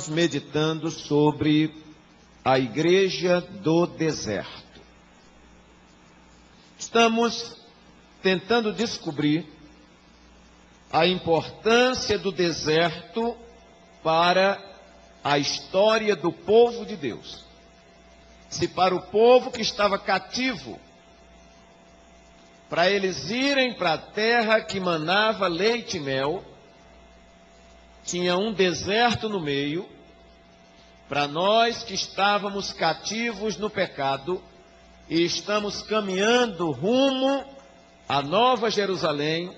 Meditando sobre a igreja do deserto. Estamos tentando descobrir a importância do deserto para a história do povo de Deus. Se para o povo que estava cativo, para eles irem para a terra que manava leite e mel, tinha um deserto no meio. Para nós que estávamos cativos no pecado e estamos caminhando rumo à Nova Jerusalém,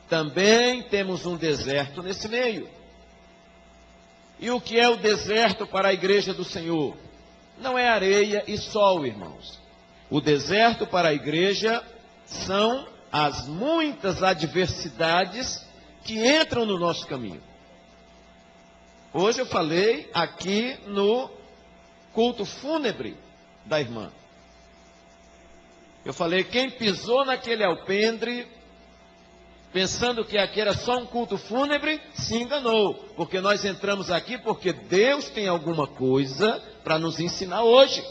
também temos um deserto nesse meio. E o que é o deserto para a igreja do Senhor? Não é areia e sol, irmãos. O deserto para a igreja são as muitas adversidades que entram no nosso caminho. Hoje eu falei aqui no culto fúnebre da irmã. Eu falei, quem pisou naquele alpendre, pensando que aqui era só um culto fúnebre, se enganou. Porque nós entramos aqui porque Deus tem alguma coisa para nos ensinar hoje.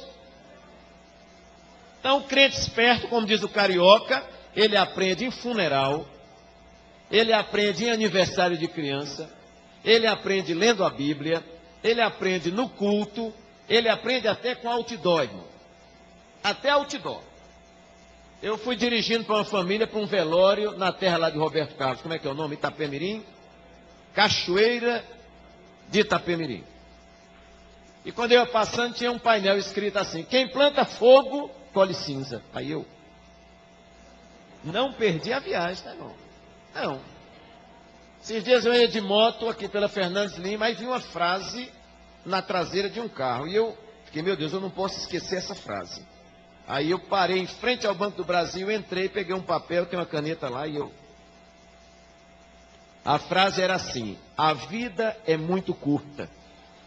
Então, o crente esperto, como diz o carioca, ele aprende em funeral, ele aprende em aniversário de criança, ele aprende lendo a Bíblia, ele aprende no culto, ele aprende até com outdoor, irmão. Até outdoor. Eu fui dirigindo para uma família, para um velório na terra lá de Roberto Carlos. Como é que é o nome? Itapemirim? Cachoeira de Itapemirim. E quando eu ia passando, tinha um painel escrito assim: quem planta fogo, colhe cinza. Aí eu não perdi a viagem, tá, irmão? Não. Esses dias eu ia de moto aqui pela Fernandes Lima, e vi uma frase na traseira de um carro. E eu fiquei, meu Deus, eu não posso esquecer essa frase. Aí eu parei em frente ao Banco do Brasil, entrei, peguei um papel, tem uma caneta lá, e eu... A frase era assim: a vida é muito curta,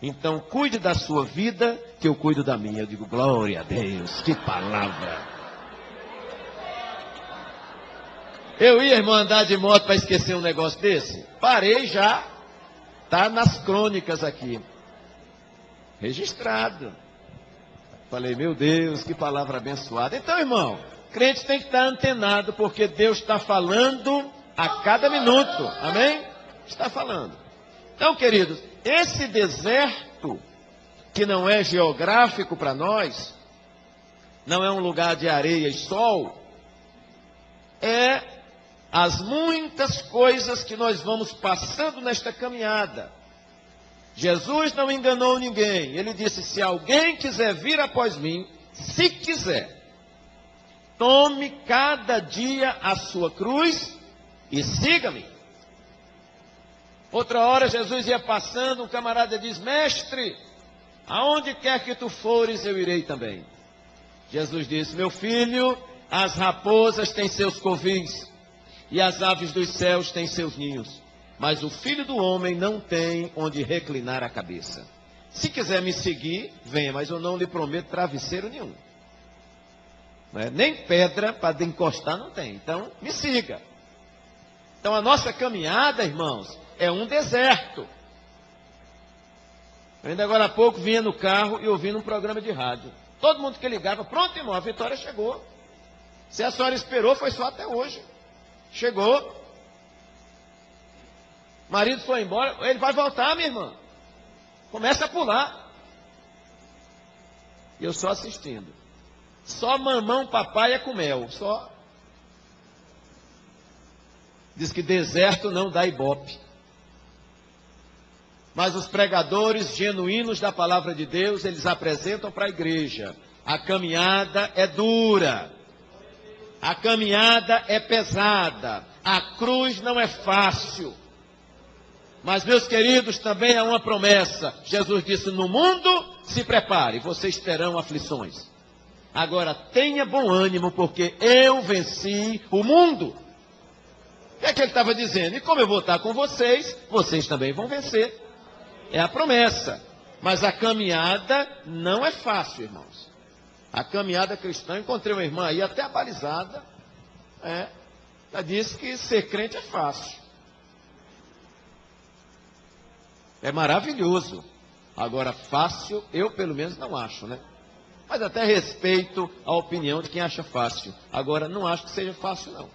então cuide da sua vida, que eu cuido da minha. Eu digo, glória a Deus, que palavra! Eu ia, irmão, andar de moto para esquecer um negócio desse? Parei já. Está nas crônicas aqui. Registrado. Falei, meu Deus, que palavra abençoada. Então, irmão, crente tem que estar antenado, porque Deus está falando a cada minuto. Amém? Está falando. Então, queridos, esse deserto, que não é geográfico para nós, não é um lugar de areia e sol, é as muitas coisas que nós vamos passando nesta caminhada. Jesus não enganou ninguém. Ele disse, se alguém quiser vir após mim, se quiser, tome cada dia a sua cruz e siga-me. Outra hora Jesus ia passando, um camarada diz, mestre, aonde quer que tu fores, eu irei também. Jesus disse, meu filho, as raposas têm seus covis, e as aves dos céus têm seus ninhos, mas o Filho do Homem não tem onde reclinar a cabeça. Se quiser me seguir, venha, mas eu não lhe prometo travesseiro nenhum. Não é? Nem pedra para encostar não tem, então me siga. Então a nossa caminhada, irmãos, é um deserto. Eu ainda agora há pouco vinha no carro e ouvindo um programa de rádio. Todo mundo que ligava, pronto, irmão, a vitória chegou. Se a senhora esperou, foi só até hoje. Chegou. Marido foi embora. Ele vai voltar, minha irmã. Começa a pular. E eu só assistindo. Só mamão, papai é com mel. Só. Diz que deserto não dá ibope. Mas os pregadores genuínos da palavra de Deus, eles apresentam para a igreja. A caminhada é dura. A caminhada é pesada, a cruz não é fácil. Mas, meus queridos, também há uma promessa. Jesus disse, no mundo se prepare, vocês terão aflições. Agora, tenha bom ânimo, porque eu venci o mundo. O que é que ele estava dizendo? E como eu vou estar com vocês, vocês também vão vencer. É a promessa. Mas a caminhada não é fácil, irmãos. A caminhada cristã, encontrei uma irmã aí até abalizada, ela disse que ser crente é fácil. É maravilhoso. Agora, fácil, eu pelo menos não acho, né? Mas até respeito a opinião de quem acha fácil. Agora, não acho que seja fácil, não.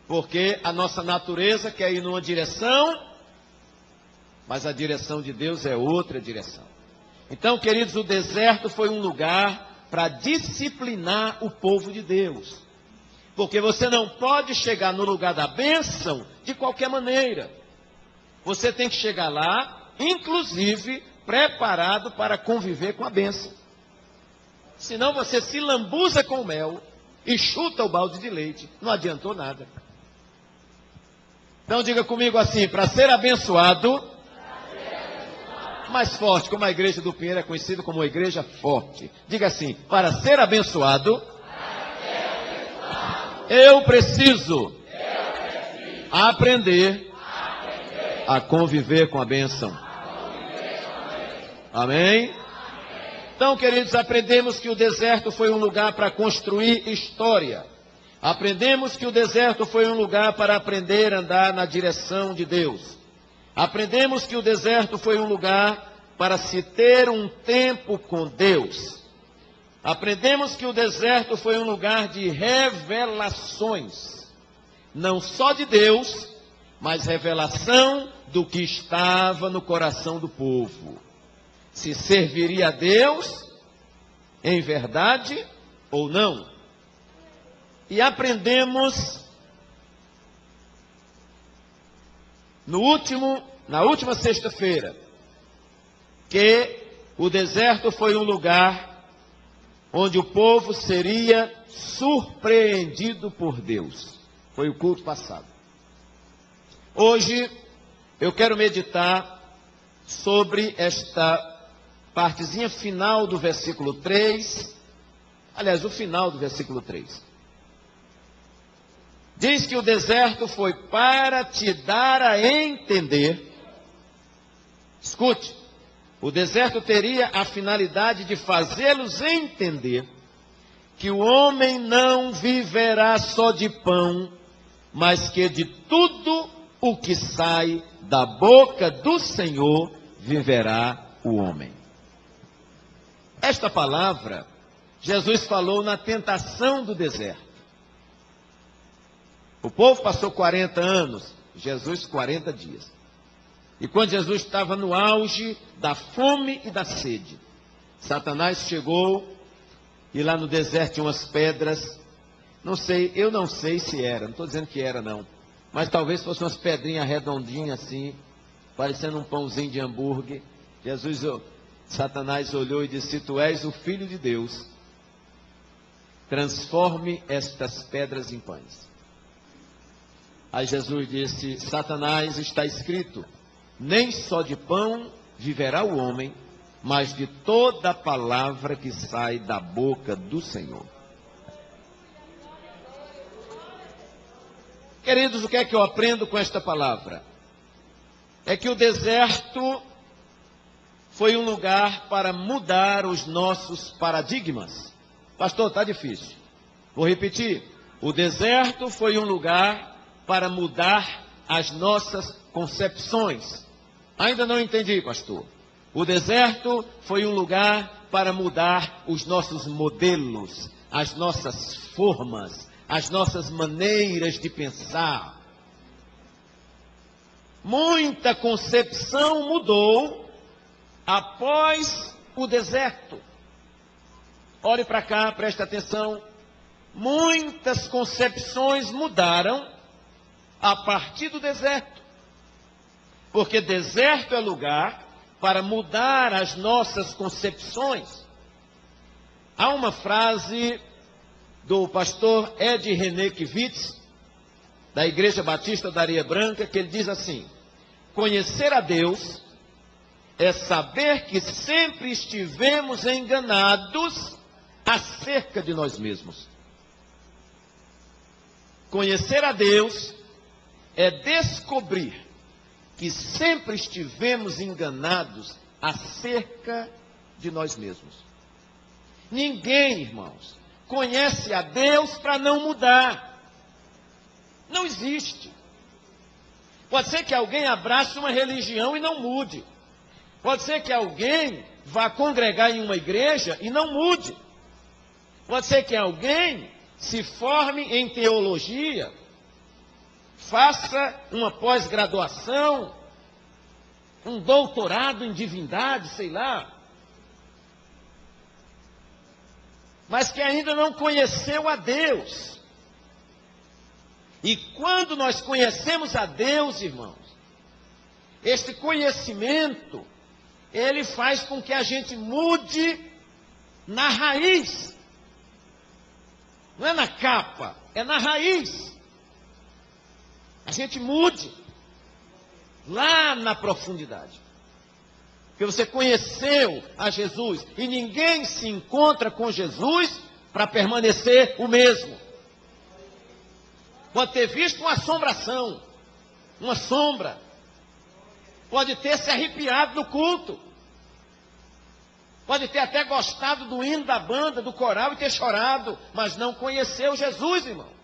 Porque a nossa natureza quer ir numa direção, mas a direção de Deus é outra direção. Então, queridos, o deserto foi um lugar para disciplinar o povo de Deus. Porque você não pode chegar no lugar da bênção de qualquer maneira. Você tem que chegar lá, inclusive, preparado para conviver com a bênção. Senão você se lambuza com o mel e chuta o balde de leite. Não adiantou nada. Então diga comigo assim, para ser abençoado, mais forte, como a igreja do Pinheiro é conhecida como uma igreja forte. Diga assim, para ser abençoado, eu preciso aprender a conviver com a bênção. Amém? Então, queridos, aprendemos que o deserto foi um lugar para construir história. Aprendemos que o deserto foi um lugar para aprender a andar na direção de Deus. Aprendemos que o deserto foi um lugar para se ter um tempo com Deus. Aprendemos que o deserto foi um lugar de revelações. Não só de Deus, mas revelação do que estava no coração do povo. Se serviria a Deus em verdade ou não. E aprendemos na última sexta-feira que o deserto foi um lugar onde o povo seria surpreendido por Deus. Foi o culto passado. Hoje eu quero meditar sobre esta partezinha final do versículo 3, aliás, o final do versículo 3. Diz que o deserto foi para te dar a entender. Escute, o deserto teria a finalidade de fazê-los entender que o homem não viverá só de pão, mas que de tudo o que sai da boca do Senhor viverá o homem. Esta palavra, Jesus falou na tentação do deserto. O povo passou 40 anos, Jesus 40 dias. E quando Jesus estava no auge da fome e da sede, Satanás chegou e lá no deserto tinha umas pedras, eu não sei se era, não estou dizendo que era não, mas talvez fossem umas pedrinhas redondinhas assim, parecendo um pãozinho de hambúrguer. Satanás olhou e disse, se tu és o Filho de Deus, transforme estas pedras em pães. Aí Jesus disse, Satanás, está escrito, nem só de pão viverá o homem, mas de toda a palavra que sai da boca do Senhor. Queridos, o que é que eu aprendo com esta palavra? É que o deserto foi um lugar para mudar os nossos paradigmas. Pastor, está difícil. Vou repetir. O deserto foi um lugar para mudar as nossas concepções. Ainda não entendi, pastor. O deserto foi um lugar para mudar os nossos modelos, as nossas formas, as nossas maneiras de pensar. Muita concepção mudou após o deserto. Olhe para cá, preste atenção. Muitas concepções mudaram a partir do deserto. Porque deserto é lugar para mudar as nossas concepções. Há uma frase do pastor Ed Renekiewicz, da Igreja Batista da Areia Branca, que ele diz assim: conhecer a Deus é saber que sempre estivemos enganados acerca de nós mesmos. Conhecer a Deus é descobrir que sempre estivemos enganados acerca de nós mesmos. Ninguém, irmãos, conhece a Deus para não mudar. Não existe. Pode ser que alguém abrace uma religião e não mude. Pode ser que alguém vá congregar em uma igreja e não mude. Pode ser que alguém se forme em teologia, faça uma pós-graduação, um doutorado em divindade, sei lá, mas que ainda não conheceu a Deus. E quando nós conhecemos a Deus, irmãos, este conhecimento, ele faz com que a gente mude na raiz. Não é na capa, é na raiz. A gente mude lá na profundidade. Porque você conheceu a Jesus e ninguém se encontra com Jesus para permanecer o mesmo. Pode ter visto uma assombração, uma sombra. Pode ter se arrepiado no culto. Pode ter até gostado do hino da banda, do coral e ter chorado, mas não conheceu Jesus, irmão.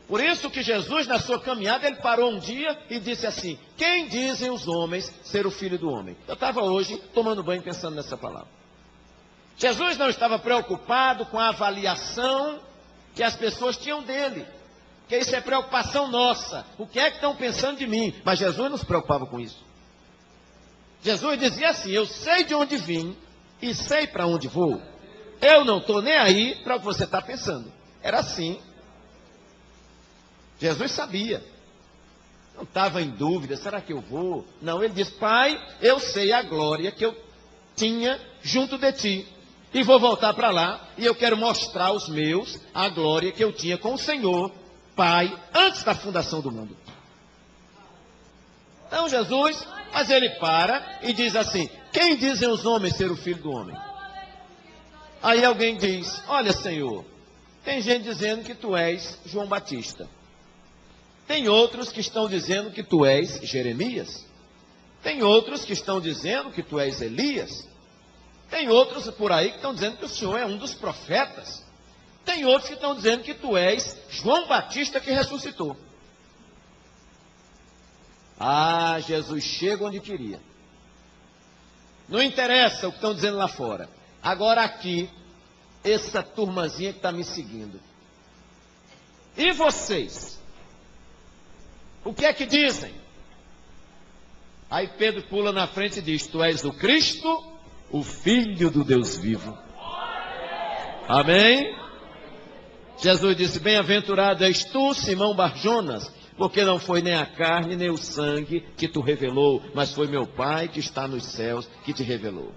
Por isso que Jesus, na sua caminhada, ele parou um dia e disse assim: quem dizem os homens ser o Filho do Homem? Eu estava hoje tomando banho pensando nessa palavra. Jesus não estava preocupado com a avaliação que as pessoas tinham dele. Porque isso é preocupação nossa. O que é que estão pensando de mim? Mas Jesus não se preocupava com isso. Jesus dizia assim: eu sei de onde vim e sei para onde vou. Eu não estou nem aí para o que você está pensando. Era assim. Jesus sabia. Não estava em dúvida, será que eu vou? Não, ele disse: Pai, eu sei a glória que eu tinha junto de ti. E vou voltar para lá e eu quero mostrar aos meus a glória que eu tinha com o Senhor, Pai, antes da fundação do mundo. Então Jesus, mas ele para e diz assim: quem dizem os homens ser o Filho do Homem? Aí alguém diz: olha, Senhor, tem gente dizendo que tu és João Batista. Tem outros que estão dizendo que tu és Jeremias. Tem outros que estão dizendo que tu és Elias. Tem outros por aí que estão dizendo que o Senhor é um dos profetas. Tem outros que estão dizendo que tu és João Batista que ressuscitou. Ah, Jesus chega onde queria. Não interessa o que estão dizendo lá fora. Agora aqui, essa turmazinha que está me seguindo. E vocês? O que é que dizem? Aí Pedro pula na frente e diz: tu és o Cristo, o Filho do Deus vivo. Amém? Jesus disse: bem-aventurado és tu, Simão Barjonas, porque não foi nem a carne nem o sangue que tu revelou, mas foi meu Pai que está nos céus que te revelou.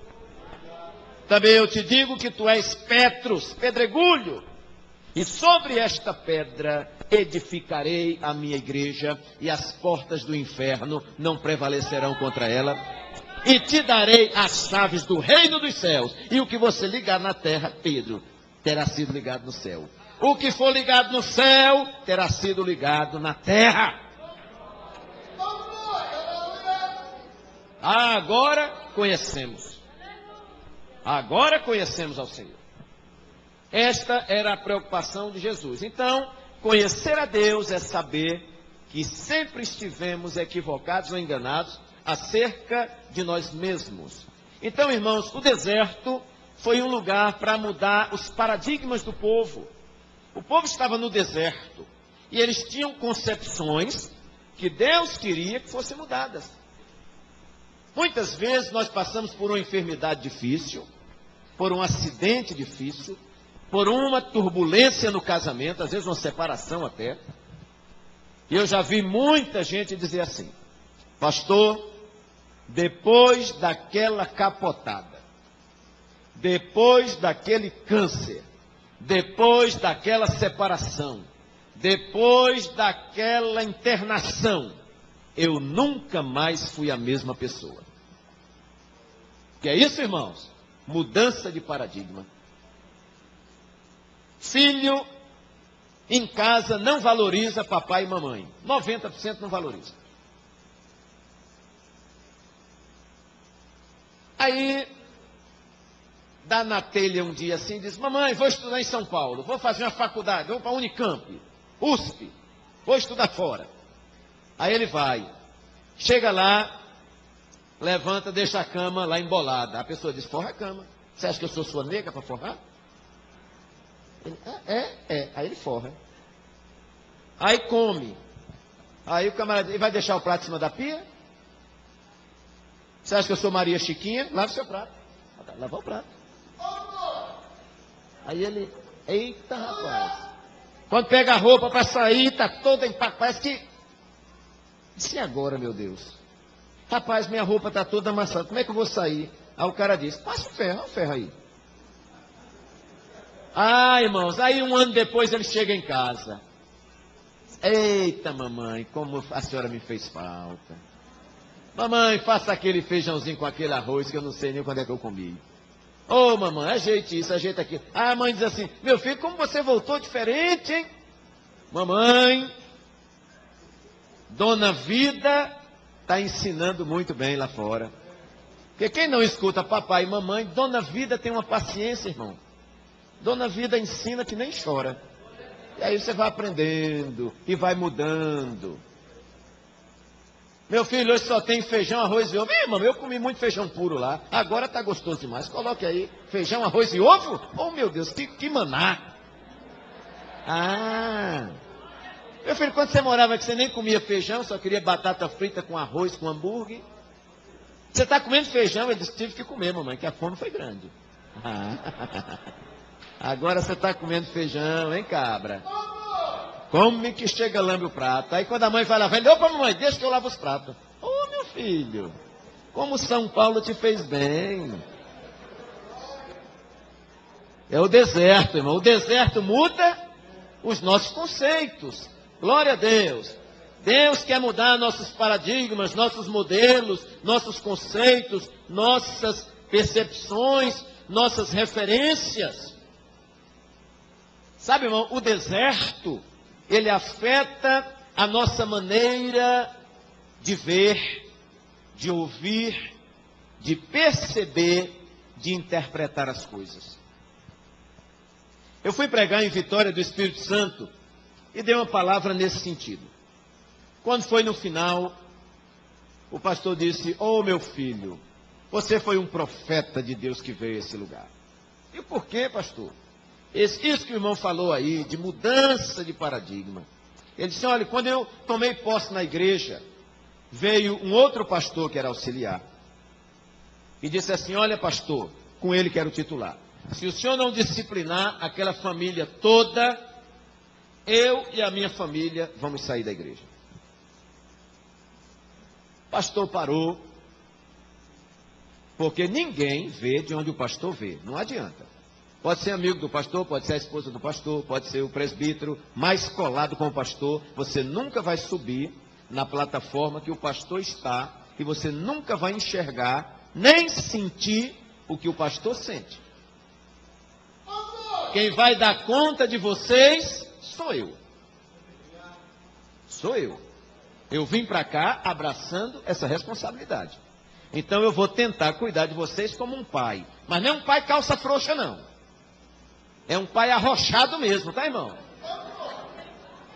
Também eu te digo que tu és Petros, pedregulho, e sobre esta pedra edificarei a minha igreja, e as portas do inferno não prevalecerão contra ela. E te darei as chaves do reino dos céus. E o que você ligar na terra, Pedro, terá sido ligado no céu. O que for ligado no céu, terá sido ligado na terra. Agora conhecemos. Agora conhecemos ao Senhor. Esta era a preocupação de Jesus. Então, conhecer a Deus é saber que sempre estivemos equivocados ou enganados acerca de nós mesmos. Então, irmãos, o deserto foi um lugar para mudar os paradigmas do povo. O povo estava no deserto e eles tinham concepções que Deus queria que fossem mudadas. Muitas vezes nós passamos por uma enfermidade difícil, por um acidente difícil, por uma turbulência no casamento, às vezes uma separação até. E eu já vi muita gente dizer assim: pastor, depois daquela capotada, depois daquele câncer, depois daquela separação, depois daquela internação, eu nunca mais fui a mesma pessoa. Que é isso, irmãos? Mudança de paradigma. Filho em casa não valoriza papai e mamãe. 90% não valoriza. Aí, dá na telha um dia assim, diz: mamãe, vou estudar em São Paulo, vou fazer uma faculdade, vou para a Unicamp, USP, vou estudar fora. Aí ele vai, chega lá, levanta, deixa a cama lá embolada. A pessoa diz, forra a cama. Você acha que eu sou sua nega para forrar? Ele, Aí ele forra. Aí come. Aí o camarada, ele vai deixar o prato em cima da pia? Você acha que eu sou Maria Chiquinha? Lava o seu prato. Lava o prato. Aí ele, eita rapaz. Quando pega a roupa para sair, está toda empacada. Parece que... E agora, meu Deus? Rapaz, minha roupa está toda amassada. Como é que eu vou sair? Aí o cara diz, passa o ferro aí. Ah, irmãos, aí um ano depois ele chega em casa. Eita, mamãe, como a senhora me fez falta. Mamãe, faça aquele feijãozinho com aquele arroz que eu não sei nem quando é que eu comi. Ô, mamãe, ajeite isso, ajeite aquilo. Ah, a mãe diz assim, meu filho, como você voltou diferente, hein? Mamãe, Dona Vida está ensinando muito bem lá fora. Porque quem não escuta papai e mamãe, Dona Vida tem uma paciência, irmão. Dona Vida ensina que nem chora. E aí você vai aprendendo e vai mudando. Meu filho, hoje só tem feijão, arroz e ovo. Ih, mamãe, eu comi muito feijão puro lá. Agora está gostoso demais. Coloque aí feijão, arroz e ovo. Oh, meu Deus, que maná. Ah. Meu filho, quando você morava aqui, você nem comia feijão, só queria batata frita com arroz, com hambúrguer. Você está comendo feijão? Ele disse, tive que comer, mamãe, que a fome foi grande. Ah. Agora você está comendo feijão, hein, cabra? Come que chega, lambe o prato. Aí quando a mãe vai lavar, ele, opa, mamãe, deixa que eu lavo os pratos. Ô, meu filho, como São Paulo te fez bem. É o deserto, irmão. O deserto muda os nossos conceitos. Glória a Deus. Deus quer mudar nossos paradigmas, nossos modelos, nossos conceitos, nossas percepções, nossas referências. Sabe, irmão, o deserto, ele afeta a nossa maneira de ver, de ouvir, de perceber, de interpretar as coisas. Eu fui pregar em Vitória do Espírito Santo e dei uma palavra nesse sentido. Quando foi no final, o pastor disse, ô meu filho, você foi um profeta de Deus que veio a esse lugar. E por quê, pastor? Isso que o irmão falou aí, de mudança de paradigma. Ele disse, olha, quando eu tomei posse na igreja, veio um outro pastor que era auxiliar. E disse assim, olha pastor, com ele que era o titular. Se o senhor não disciplinar aquela família toda, eu e a minha família vamos sair da igreja. O pastor parou, porque ninguém vê de onde o pastor vê, não adianta. Pode ser amigo do pastor, pode ser a esposa do pastor, pode ser o presbítero, mais colado com o pastor. Você nunca vai subir na plataforma que o pastor está e você nunca vai enxergar, nem sentir o que o pastor sente. Quem vai dar conta de vocês sou eu. Sou eu. Eu vim para cá abraçando essa responsabilidade. Então eu vou tentar cuidar de vocês como um pai. Mas não é um pai calça frouxa, não. É um pai arrochado mesmo, tá, irmão?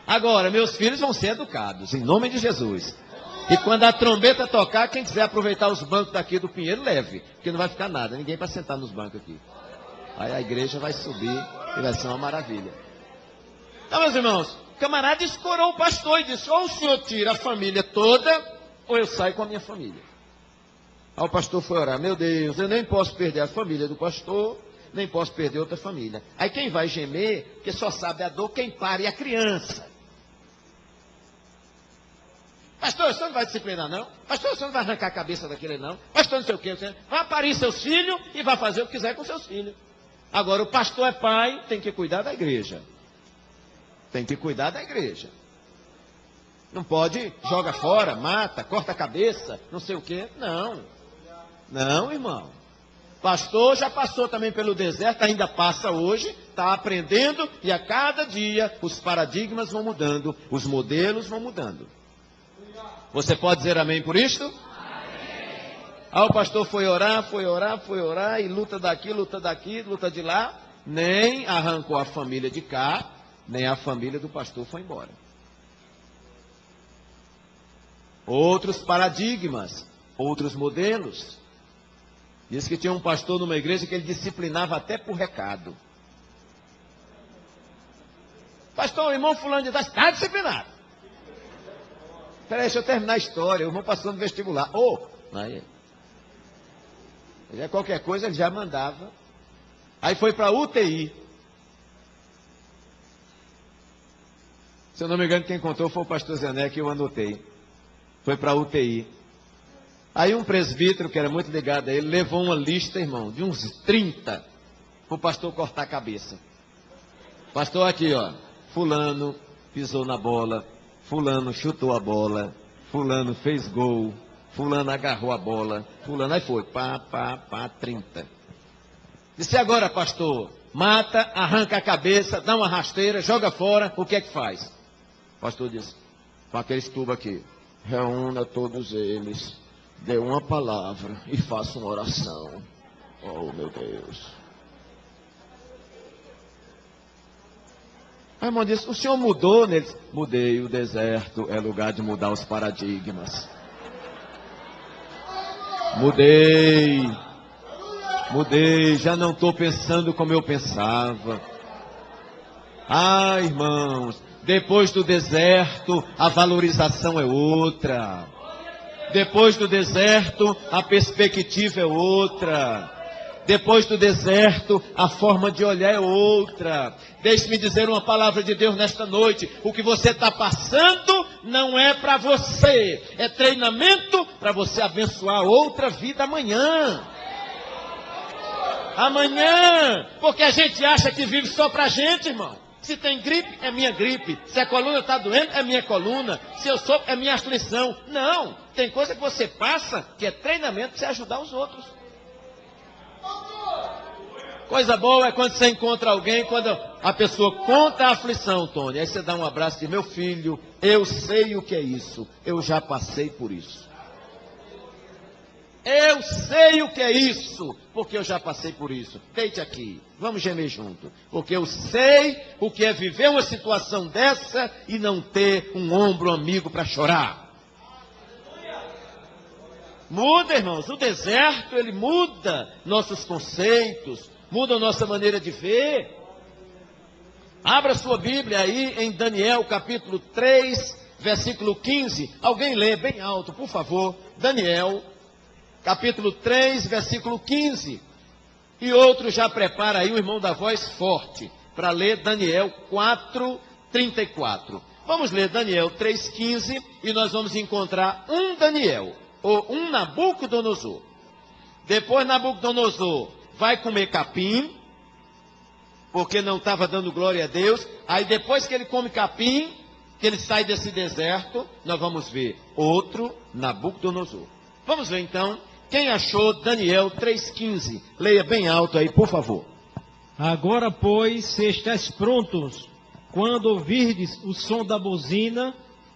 Agora, meus filhos vão ser educados, em nome de Jesus. E quando a trombeta tocar, quem quiser aproveitar os bancos daqui do Pinheiro, leve. Porque não vai ficar nada, ninguém vai sentar nos bancos aqui. Aí a igreja vai subir e vai ser uma maravilha. Então, meus irmãos, o camarada escorou o pastor e disse, ou o senhor tira a família toda, ou eu saio com a minha família. Aí o pastor foi orar, meu Deus, eu nem posso perder a família do pastor, nem posso perder outra família. Aí quem vai gemer, porque só sabe a dor, quem pare é a criança. Pastor, o senhor não vai disciplinar não? Pastor, o senhor não vai arrancar a cabeça daquele não? Pastor, não sei o quê. Vai parir seus filhos e vai fazer o que quiser com seus filhos. Agora, o pastor é pai, tem que cuidar da igreja. Tem que cuidar da igreja. Não pode, joga fora, mata, corta a cabeça, não sei o quê. Não. Não, irmão. Pastor já passou também pelo deserto, ainda passa hoje, está aprendendo e a cada dia os paradigmas vão mudando, os modelos vão mudando. Você pode dizer amém por isto? Amém. Aí o pastor foi orar e luta daqui, luta de lá, nem arrancou a família de cá, nem a família do pastor foi embora. Outros paradigmas, outros modelos. Diz que tinha um pastor numa igreja que ele disciplinava até por recado. Pastor, o irmão fulano de tal está disciplinado. Peraí, deixa eu terminar a história. O irmão passou no vestibular. Aí qualquer coisa ele já mandava. Aí foi para UTI. Se eu não me engano, quem contou foi o pastor Zené, que eu anotei. Foi para UTI. Aí um presbítero, que era muito ligado a ele, levou uma lista, irmão, de uns 30, para o pastor cortar a cabeça. Pastor, aqui, ó. Fulano pisou na bola. Fulano chutou a bola. Fulano fez gol. Fulano agarrou a bola. Fulano, aí foi. 30. Disse, agora, pastor, mata, arranca a cabeça, dá uma rasteira, joga fora, o que é que faz? O pastor disse, com aquele tubo aqui, reúna todos eles, dê uma palavra e faça uma oração. Oh, meu Deus. A irmã disse, o senhor mudou neles? Mudei, o deserto é lugar de mudar os paradigmas. Mudei, já não estou pensando como eu pensava. Ah, irmãos, depois do deserto, a valorização é outra. Depois do deserto, a perspectiva é outra. Depois do deserto, a forma de olhar é outra. Deixe-me dizer uma palavra de Deus nesta noite. O que você está passando não é para você. É treinamento para você abençoar outra vida amanhã. Amanhã. Porque a gente acha que vive só para a gente, irmão. Se tem gripe, é minha gripe. Se a coluna está doendo, é minha coluna. Se eu sou, é minha aflição. Não. Tem coisa que você passa que é treinamento para você ajudar os outros. Coisa boa é quando você encontra alguém, quando a pessoa conta a aflição, Tony. Aí você dá um abraço e diz, meu filho, eu sei o que é isso. Eu já passei por isso. Eu sei o que é isso, porque eu já passei por isso. Deite aqui, vamos gemer junto. Porque eu sei o que é viver uma situação dessa e não ter um ombro amigo para chorar. Muda, irmãos, o deserto, ele muda nossos conceitos, muda a nossa maneira de ver. Abra sua Bíblia aí em Daniel capítulo 3, versículo 15. Alguém lê bem alto, por favor. Daniel capítulo 3, versículo 15. E outro já prepara aí o irmão da voz forte para ler Daniel 4, 34. Vamos ler Daniel 3, 15 e nós vamos encontrar um Daniel, ou um Nabucodonosor. Depois Nabucodonosor vai comer capim, porque não estava dando glória a Deus. Aí depois que ele come capim, que ele sai desse deserto, nós vamos ver outro Nabucodonosor. Vamos ver então, quem achou Daniel 3,15? Leia bem alto aí, por favor. Agora, pois, se estáis prontos, quando ouvirdes o som da buzina,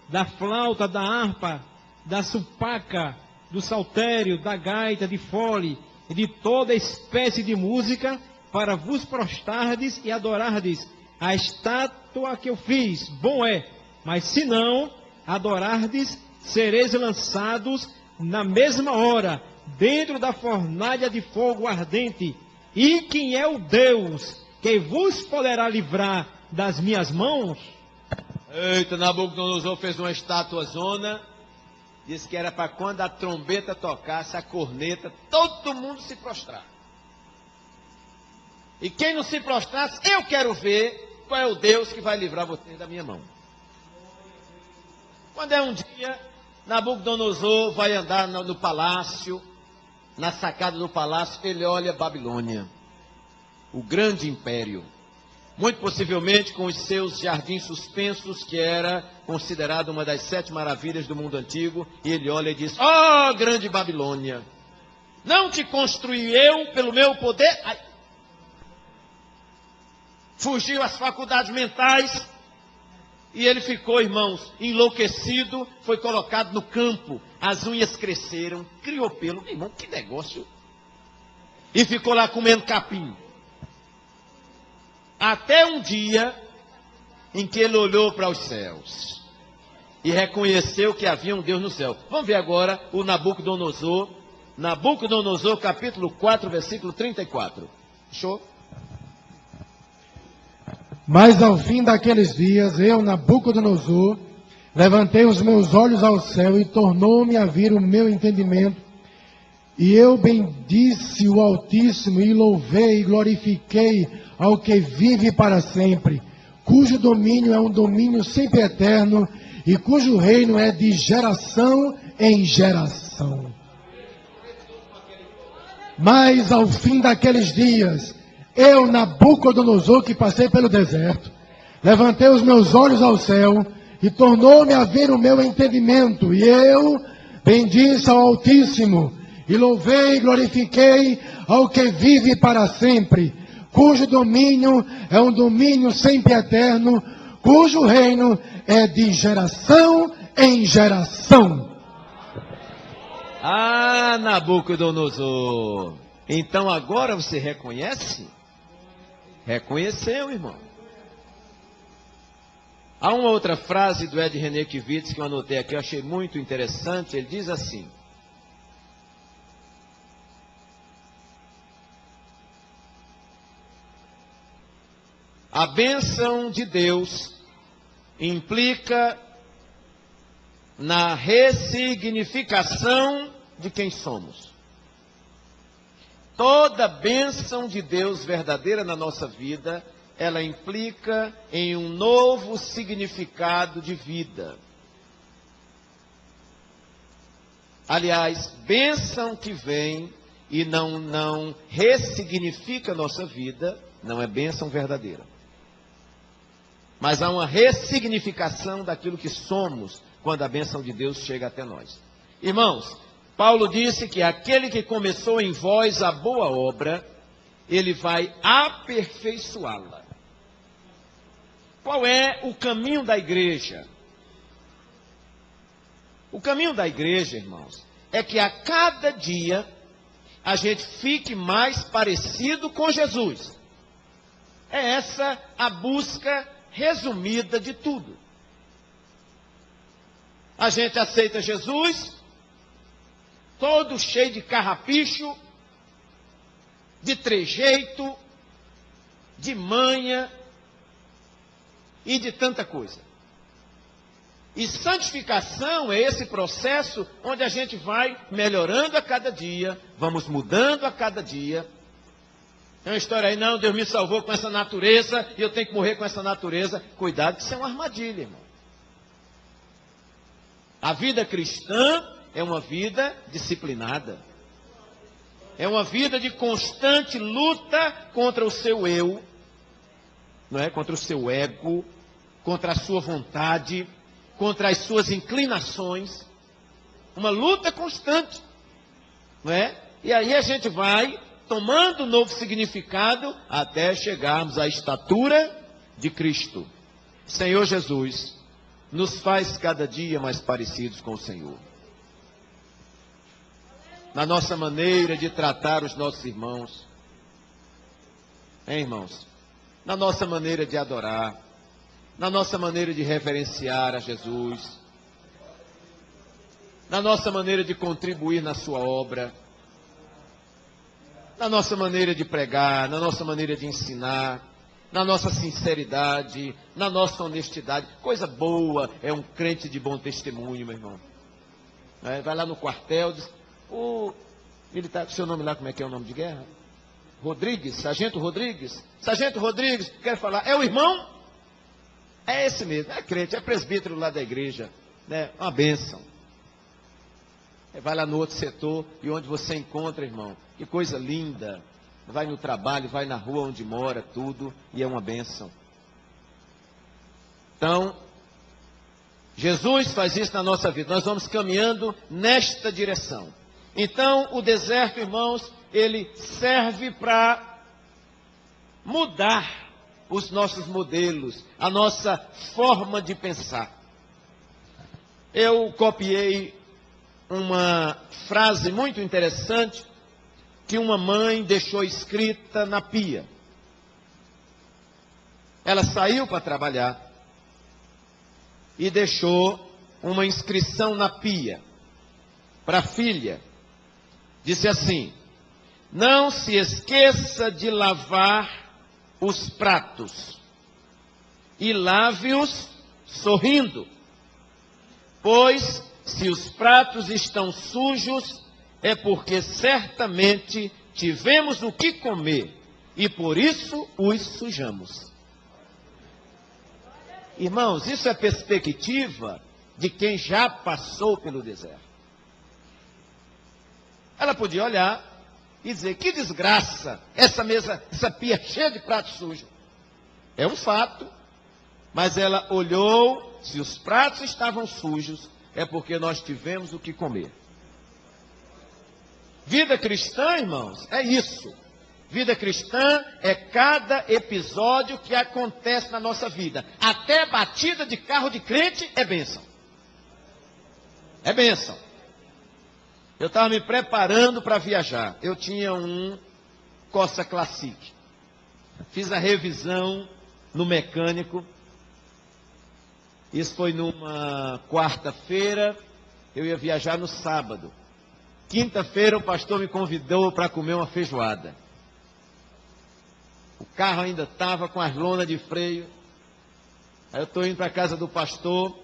da flauta, da harpa, da supaca, do saltério, da gaita, de fole, e de toda espécie de música, para vos prostardes e adorardes a estátua que eu fiz. Bom é, mas se não adorardes, sereis lançados na mesma hora, dentro da fornalha de fogo ardente. E quem é o Deus que vos poderá livrar das minhas mãos? Eita, Nabucodonosor fez uma estátua zona. Disse que era para quando a trombeta tocasse, a corneta, todo mundo se prostrar. E quem não se prostrasse, eu quero ver qual é o Deus que vai livrar vocês da minha mão. Quando é um dia, Nabucodonosor vai andar no palácio, na sacada do palácio, ele olha Babilônia, o grande império. Muito possivelmente com os seus jardins suspensos, que era considerado uma das 7 maravilhas do mundo antigo. E ele olha e diz, ó grande Babilônia, não te construí eu pelo meu poder? Ai. Fugiu as faculdades mentais. E ele ficou, irmãos, enlouquecido, foi colocado no campo. As unhas cresceram, criou pelo. Meu irmão, que negócio. E ficou lá comendo capim. Até um dia em que ele olhou para os céus. e reconheceu que havia um Deus no céu. Vamos ver agora o Nabucodonosor. Nabucodonosor, capítulo 4, versículo 34. Show? Mas ao fim daqueles dias, eu, Nabucodonosor, levantei os meus olhos ao céu e tornou-me a vir o meu entendimento. E eu bendisse o Altíssimo e louvei e glorifiquei ao que vive para sempre, cujo domínio é um domínio sempre eterno e cujo reino é de geração em geração. Mas ao fim daqueles dias, eu, Nabucodonosor, que passei pelo deserto, levantei os meus olhos ao céu e tornou-me a ver o meu entendimento. E eu bendisse ao Altíssimo e louvei e glorifiquei ao que vive para sempre, cujo domínio é um domínio sempre eterno, cujo reino é de geração em geração. Ah, Nabucodonosor. Então agora você reconhece? Reconheceu, irmão. Há uma outra frase do Ed Renekiewicz que eu anotei aqui, eu achei muito interessante. Ele diz assim: a bênção de Deus implica na ressignificação de quem somos. Toda bênção de Deus verdadeira na nossa vida, ela implica em um novo significado de vida. Aliás, bênção que vem e não ressignifica a nossa vida, não é bênção verdadeira. Mas há uma ressignificação daquilo que somos quando a bênção de Deus chega até nós. Irmãos, Paulo disse que aquele que começou em vós a boa obra, ele vai aperfeiçoá-la. Qual é o caminho da igreja? O caminho da igreja, irmãos, é que a cada dia a gente fique mais parecido com Jesus. É essa a busca resumida de tudo. A gente aceita Jesus, todo cheio de carrapicho, de trejeito, de manha e de tanta coisa. E santificação é esse processo onde a gente vai melhorando a cada dia, vamos mudando a cada dia. Tem uma história aí, não, Deus me salvou com essa natureza e eu tenho que morrer com essa natureza. Cuidado que isso é uma armadilha, irmão. A vida cristã é uma vida disciplinada. É uma vida de constante luta contra o seu eu, não é? Contra o seu ego, contra a sua vontade, contra as suas inclinações. Uma luta constante, não é? E aí a gente vai tomando um novo significado até chegarmos à estatura de Cristo. Senhor Jesus, nos faz cada dia mais parecidos com o Senhor. Na nossa maneira de tratar os nossos irmãos. Hein, irmãos? Na nossa maneira de adorar. Na nossa maneira de reverenciar a Jesus. Na nossa maneira de contribuir na sua obra. Na nossa maneira de pregar, na nossa maneira de ensinar, na nossa sinceridade, na nossa honestidade. Coisa boa é um crente de bom testemunho, meu irmão. Vai lá no quartel, diz, o militar, seu nome lá, como é que é o nome de guerra? Rodrigues, Sargento Rodrigues. Sargento Rodrigues, quer falar, é o irmão? É esse mesmo, é crente, é presbítero lá da igreja, né? Uma bênção. Vai lá no outro setor e onde você encontra, irmão, que coisa linda. Vai no trabalho, vai na rua onde mora, tudo, e é uma bênção. Então, Jesus faz isso na nossa vida. Nós vamos caminhando nesta direção. Então, o deserto, irmãos, ele serve para mudar os nossos modelos, a nossa forma de pensar. Eu copiei uma frase muito interessante que uma mãe deixou escrita na pia. Ela saiu para trabalhar e deixou uma inscrição na pia para a filha. Disse assim: não se esqueça de lavar os pratos e lave-os sorrindo, pois se os pratos estão sujos é porque certamente tivemos o que comer e por isso os sujamos. Irmãos, isso é perspectiva de quem já passou pelo deserto. Ela podia olhar e dizer: que desgraça, essa mesa, essa pia cheia de prato sujo. É um fato, mas ela olhou, se os pratos estavam sujos, é porque nós tivemos o que comer. Vida cristã, irmãos, é isso. Vida cristã é cada episódio que acontece na nossa vida. Até batida de carro de crente é bênção. É bênção. Eu estava me preparando para viajar. Eu tinha um Corsa Classic. Fiz a revisão no mecânico. Isso foi numa quarta-feira. Eu ia viajar no sábado. Quinta-feira o pastor me convidou para comer uma feijoada. O carro ainda estava com as lonas de freio. Aí eu estou indo para a casa do pastor,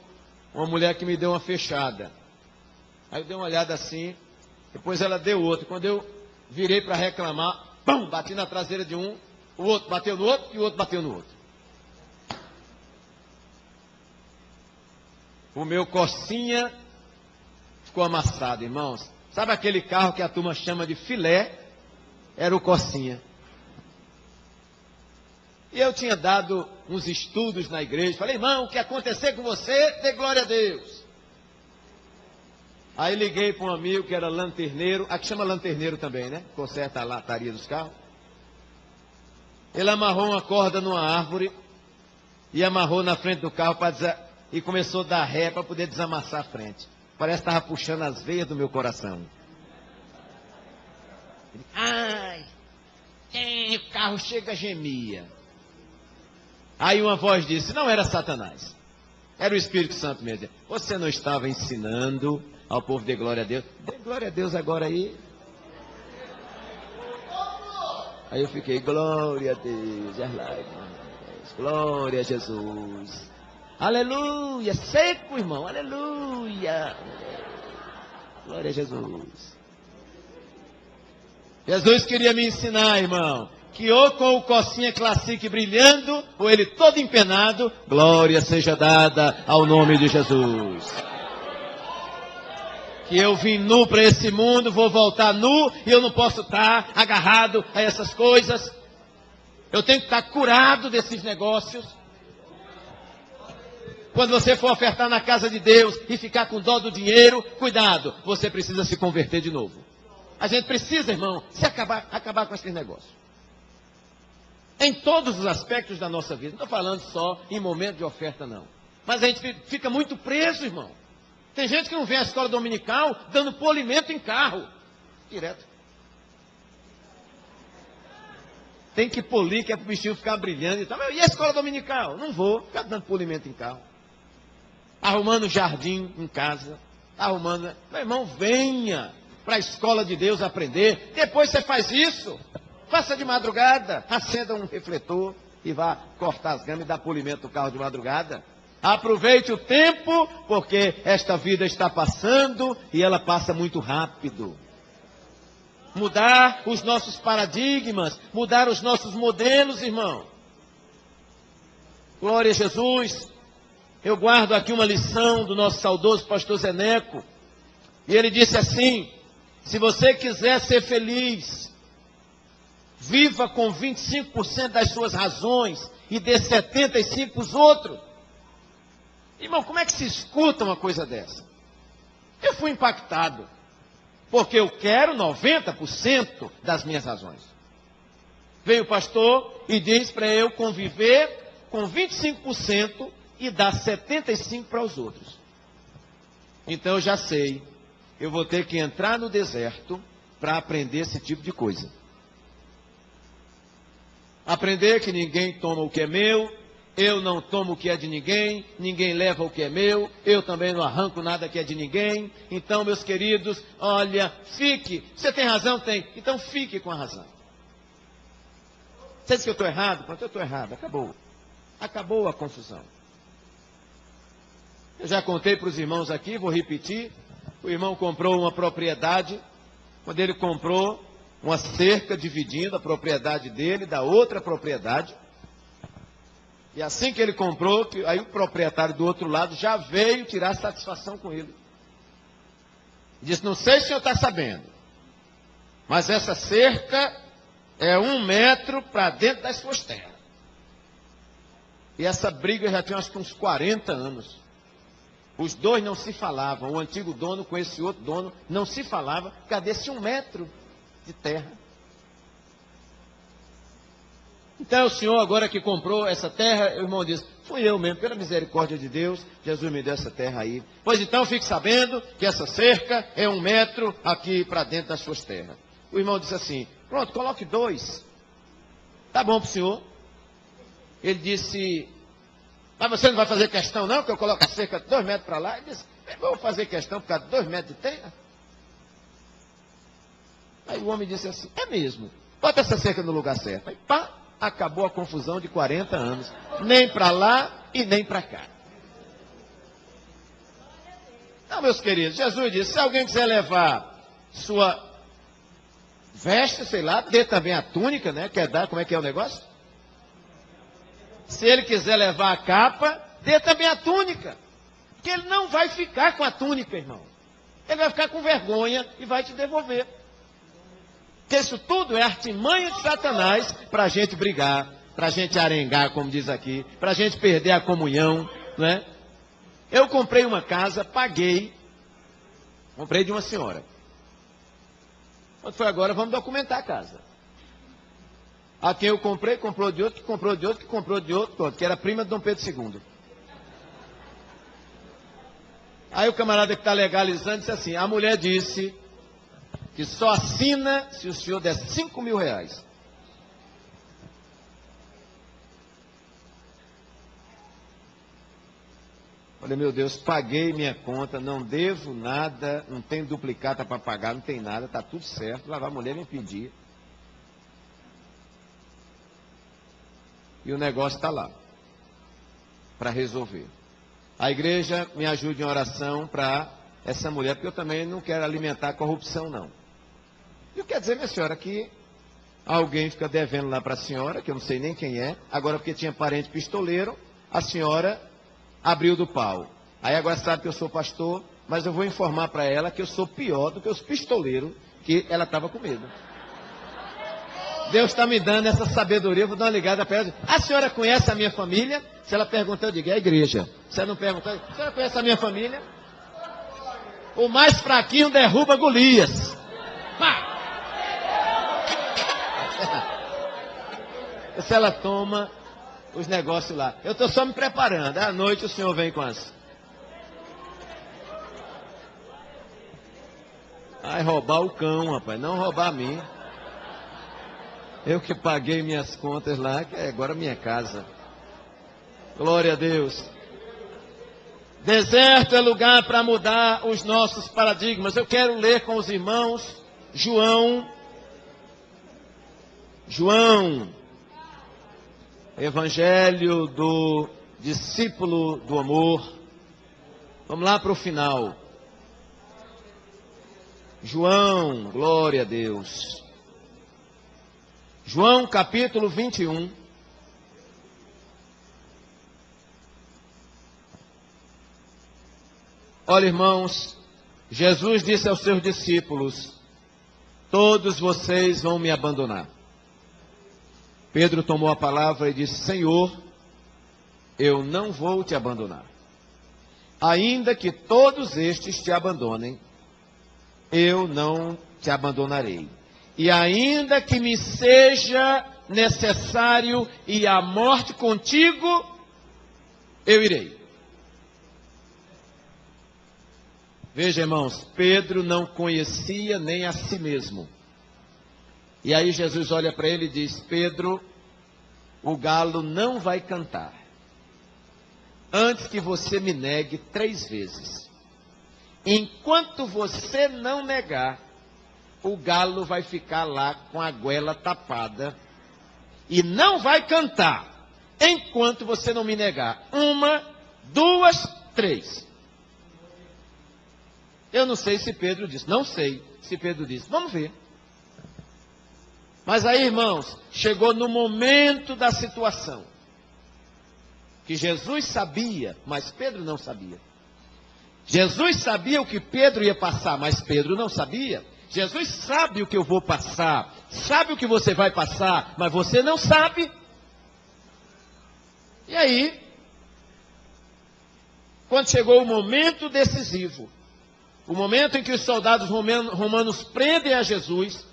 uma mulher que me deu uma fechada. Aí eu dei uma olhada assim, depois ela deu outra. Quando eu virei para reclamar, pum, bati na traseira de um, o outro bateu no outro e o outro bateu no outro. O meu Corsinha ficou amassado, irmãos. Sabe aquele carro que a turma chama de filé? Era o Corsinha. E eu tinha dado uns estudos na igreja. Falei: irmão, o que acontecer com você, dê glória a Deus. Aí liguei para um amigo que era lanterneiro. Aqui chama lanterneiro também, né? Conserta a lataria dos carros. Ele amarrou uma corda numa árvore e amarrou na frente do carro e começou a dar ré para poder desamassar a frente. Parece que estava puxando as veias do meu coração. Ai, o carro chega, gemia. Aí uma voz disse: não era Satanás, era o Espírito Santo mesmo. Você não estava ensinando ao povo de glória a Deus? Dê glória a Deus agora aí. Aí eu fiquei: glória a Deus, glória a Jesus. Aleluia, seco, irmão, aleluia. Glória a Jesus. Jesus queria me ensinar, irmão, que ou com o Corsinha Classic brilhando, ou ele todo empenado, glória seja dada ao nome de Jesus. Que eu vim nu para esse mundo, vou voltar nu, e eu não posso estar agarrado a essas coisas. Eu tenho que estar curado desses negócios. Quando você for ofertar na casa de Deus e ficar com dó do dinheiro, cuidado, você precisa se converter de novo. A gente precisa, irmão, se acabar com esses negócios. Em todos os aspectos da nossa vida. Não estou falando só em momento de oferta, não. Mas a gente fica muito preso, irmão. Tem gente que não vem à escola dominical dando polimento em carro. Direto. Tem que polir, que é para o bichinho ficar brilhando e tal. E a escola dominical? Não vou ficar dando polimento em carro. Arrumando jardim em casa. Arrumando. Meu irmão, venha para a escola de Deus aprender. Depois você faz isso. Faça de madrugada. Acenda um refletor e vá cortar as gamas e dar polimento no carro de madrugada. Aproveite o tempo, porque esta vida está passando e ela passa muito rápido. Mudar os nossos paradigmas, mudar os nossos modelos, irmão. Glória a Jesus. Eu guardo aqui uma lição do nosso saudoso pastor Zeneco. E ele disse assim: se você quiser ser feliz, viva com 25% das suas razões e dê 75% os outros. Irmão, como é que se escuta uma coisa dessa? Eu fui impactado, porque eu quero 90% das minhas razões. Veio o pastor e diz para eu conviver com 25% e dar 75% para os outros. Então eu já sei, eu vou ter que entrar no deserto para aprender esse tipo de coisa. Aprender que ninguém toma o que é meu, eu não tomo o que é de ninguém, ninguém leva o que é meu, eu também não arranco nada que é de ninguém. Então, meus queridos, olha, fique. Você tem razão? Tem. Então, fique com a razão. Você diz que eu estou errado? Pronto, eu estou errado. Acabou. Acabou a confusão. Eu já contei para os irmãos aqui, vou repetir. O irmão comprou uma propriedade. Quando ele comprou uma cerca dividindo a propriedade dele da outra propriedade. E assim que ele comprou, aí o proprietário do outro lado já veio tirar satisfação com ele. Disse, não sei se o senhor está sabendo, mas essa cerca é 1 metro para dentro das suas terras. E essa briga já tinha acho que uns 40 anos. Os dois não se falavam, o antigo dono com esse outro dono não se falava, cadê esse 1 metro de terra? Então o senhor agora que comprou essa terra, o irmão disse, fui eu mesmo, pela misericórdia de Deus, Jesus me deu essa terra aí. Pois então fique sabendo que essa cerca é 1 metro aqui para dentro das suas terras. O irmão disse assim, pronto, coloque 2. Tá bom para o senhor. Ele disse, mas você não vai fazer questão não, que eu coloque a cerca 2 metros para lá? Ele disse, eu vou fazer questão por causa de 2 metros de terra? Aí o homem disse assim, é mesmo, bota essa cerca no lugar certo. Aí pá, acabou a confusão de 40 anos. Nem para lá e nem para cá. Então, meus queridos, Jesus disse, se alguém quiser levar sua veste, sei lá, dê também a túnica, né? Quer dar, como é que é o negócio? Se ele quiser levar a capa, dê também a túnica. Porque ele não vai ficar com a túnica, irmão. Ele vai ficar com vergonha e vai te devolver. Porque isso tudo é artimanha de Satanás para a gente brigar, para a gente arengar, como diz aqui, para a gente perder a comunhão, né? Eu comprei uma casa, paguei, comprei de uma senhora. Quando foi agora, vamos documentar a casa. A quem eu comprei, comprou de outro, que comprou de outro, que comprou de outro, que era prima de Dom Pedro II. Aí o camarada que está legalizando disse assim, a mulher disse que só assina se o senhor der 5 mil reais. Falei, meu Deus, paguei minha conta, não devo nada, não tem duplicata para pagar, não tem nada, está tudo certo. Lá vai a mulher me pedir. E o negócio está lá, para resolver. A igreja me ajude em oração para essa mulher, porque eu também não quero alimentar a corrupção, não. E quer dizer, minha senhora, que alguém fica devendo lá para a senhora, que eu não sei nem quem é, agora porque tinha parente pistoleiro, a senhora abriu do pau. Aí agora sabe que eu sou pastor, mas eu vou informar para ela que eu sou pior do que os pistoleiros, que ela estava com medo. Deus está me dando essa sabedoria, eu vou dar uma ligada para ela. A senhora conhece a minha família? Se ela perguntar, eu digo, é a igreja. Se ela não perguntar, a senhora conhece a minha família? O mais fraquinho derruba Golias. Se ela toma os negócios lá. Eu estou só me preparando. À noite o senhor vem com as... Vai roubar o cão, rapaz. Não roubar a mim. Eu que paguei minhas contas lá, que é agora minha casa. Glória a Deus. Deserto é lugar para mudar os nossos paradigmas. Eu quero ler com os irmãos João, Evangelho do discípulo do amor. Vamos lá para o final. João, glória a Deus. João capítulo 21. Olha, irmãos, Jesus disse aos seus discípulos, todos vocês vão me abandonar. Pedro tomou a palavra e disse, Senhor, eu não vou te abandonar. Ainda que todos estes te abandonem, eu não te abandonarei. E ainda que me seja necessário ir à morte contigo, eu irei. Veja, irmãos, Pedro não conhecia nem a si mesmo. E aí Jesus olha para ele e diz, Pedro, o galo não vai cantar antes que você me negue 3 vezes. Enquanto você não negar, o galo vai ficar lá com a goela tapada e não vai cantar, enquanto você não me negar. 1, 2, 3. Eu não sei se Pedro disse, não sei se Pedro disse, vamos ver. Mas aí, irmãos, chegou no momento da situação, que Jesus sabia, mas Pedro não sabia. Jesus sabia o que Pedro ia passar, mas Pedro não sabia. Jesus sabe o que eu vou passar, sabe o que você vai passar, mas você não sabe. E aí, quando chegou o momento decisivo, o momento em que os soldados romanos prendem a Jesus,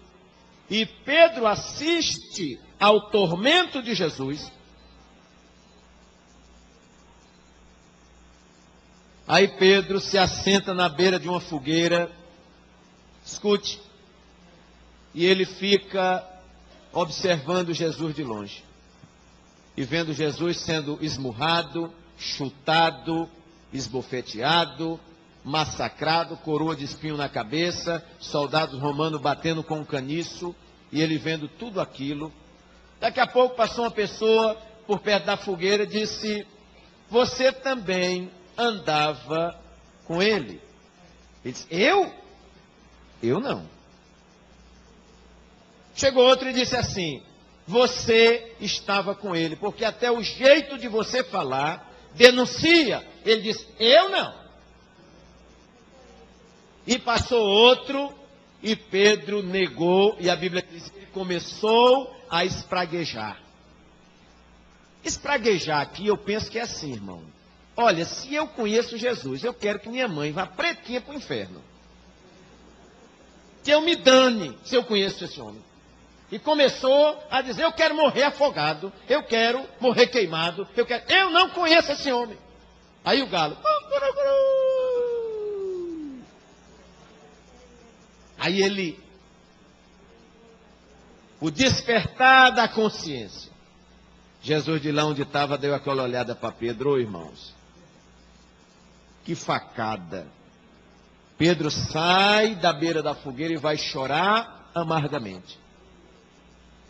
e Pedro assiste ao tormento de Jesus, aí Pedro se assenta na beira de uma fogueira, escute, e ele fica observando Jesus de longe, e vendo Jesus sendo esmurrado, chutado, esbofeteado, massacrado, coroa de espinho na cabeça, soldados romanos batendo com um caniço, e ele vendo tudo aquilo. Daqui a pouco passou uma pessoa por perto da fogueira e disse, você também andava com ele? Ele disse, eu? Eu não. Chegou outro e disse assim, você estava com ele, porque até o jeito de você falar denuncia. Ele disse, eu não. E passou outro, e Pedro negou, e a Bíblia diz que ele começou a espraguejar. Espraguejar aqui, eu penso que é assim, irmão. Olha, se eu conheço Jesus, eu quero que minha mãe vá pretinha para o inferno. Que eu me dane se eu conheço esse homem. E começou a dizer, eu quero morrer afogado, eu quero morrer queimado, eu não conheço esse homem. Aí o galo... Aí ele, o despertar da consciência. Jesus de lá onde estava deu aquela olhada para Pedro, oh, irmãos. Que facada. Pedro sai da beira da fogueira e vai chorar amargamente.